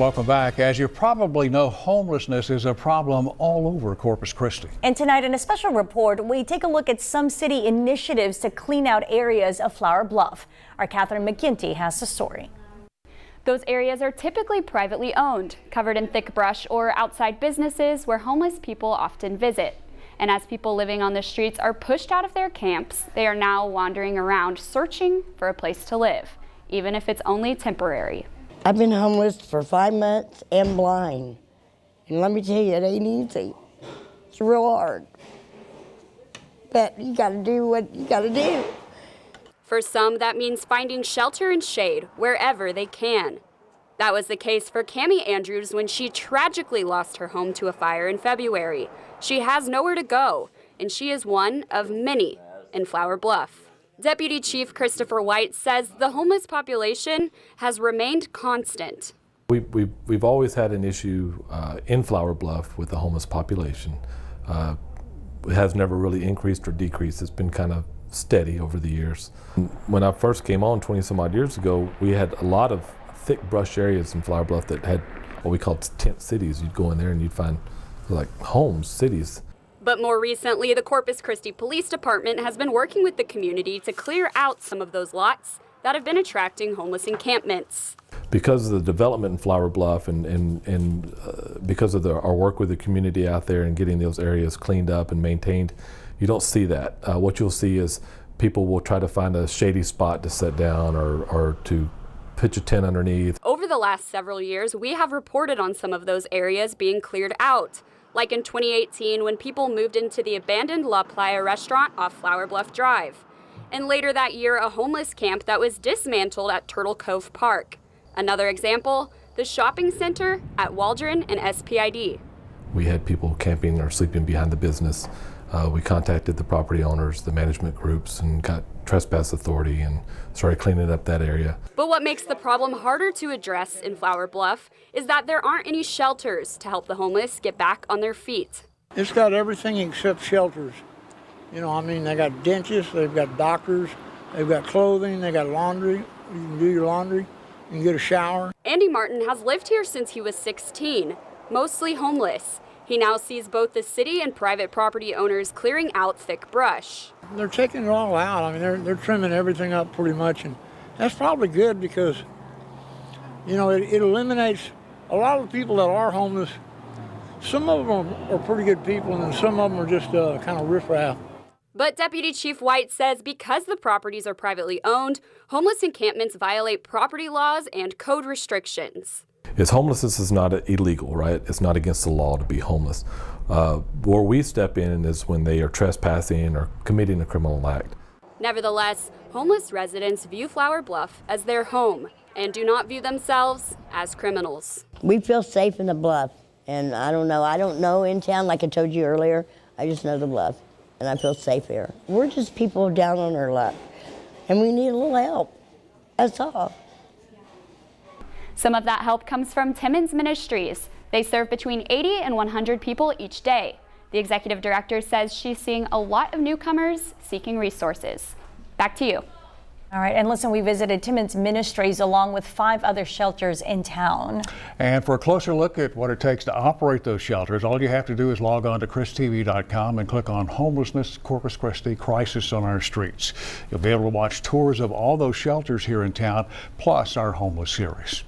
welcome back. As you probably know, homelessness is a problem all over Corpus Christi. And tonight in a special report, we take a look at some city initiatives to clean out areas of Flour Bluff. Our Catherine McGinty has the story. Those areas are typically privately owned, covered in thick brush or outside businesses where homeless people often visit. And as people living on the streets are pushed out of their camps, they are now wandering around searching for a place to live, even if it's only temporary. I've been homeless for 5 months and blind. And let me tell you, it ain't easy. It's real hard. But you gotta do what you gotta do. For some, that means finding shelter and shade wherever they can. That was the case for Cammie Andrews when she tragically lost her home to a fire in February. She has nowhere to go, and she is one of many in Flour Bluff. Deputy Chief Christopher White says the homeless population has remained constant. We've always had an issue in Flour Bluff with the homeless population. It has never really increased or decreased. It's been kind of steady over the years. When I first came on 20 some odd years ago, we had a lot of thick brush areas in Flour Bluff that had what we call tent cities. You'd go in there and you'd find like homes, cities. But more recently, the Corpus Christi Police Department has been working with the community to clear out some of those lots that have been attracting homeless encampments. Because of the development in Flour Bluff and because of our work with the community out there and getting those areas cleaned up and maintained, you don't see that. What you'll see is people will try to find a shady spot to sit down or to pitch a tent underneath. Over the last several years, we have reported on some of those areas being cleared out. Like in 2018 when people moved into the abandoned La Playa restaurant off Flour Bluff Drive. And later that year, a homeless camp that was dismantled at Turtle Cove Park. Another example, the shopping center at Waldron and SPID. We had people camping or sleeping behind the business. We contacted the property owners, the management groups, and got trespass authority and started cleaning up that area. But what makes the problem harder to address in Flour Bluff is that there aren't any shelters to help the homeless get back on their feet. It's got everything except shelters. You know, I mean, they got dentists, they've got doctors, they've got clothing, they got laundry. You can do your laundry, you can get a shower. Andy Martin has lived here since he was 16, mostly homeless. He now sees both the city and private property owners clearing out thick brush. They're taking it all out. I mean, they're trimming everything up pretty much, and that's probably good because, you know, it eliminates a lot of the people that are homeless. Some of them are pretty good people, and then some of them are just kind of riffraff. But Deputy Chief White says because the properties are privately owned, homeless encampments violate property laws and code restrictions. Homelessness is not illegal, right? It's not against the law to be homeless. Where we step in is when they are trespassing or committing a criminal act. Nevertheless, homeless residents view Flour Bluff as their home and do not view themselves as criminals. We feel safe in the Bluff, and I don't know in town like I told you earlier. I just know the Bluff, and I feel safe here. We're just people down on our luck, and we need a little help. That's all. Some of that help comes from Timmons Ministries. They serve between 80 and 100 people each day. The executive director says she's seeing a lot of newcomers seeking resources. Back to you. All right, and listen, we visited Timmons Ministries along with 5 other shelters in town. And for a closer look at what it takes to operate those shelters, all you have to do is log on to christv.com and click on Homelessness Corpus Christi Crisis on Our Streets. You'll be able to watch tours of all those shelters here in town, plus our homeless series.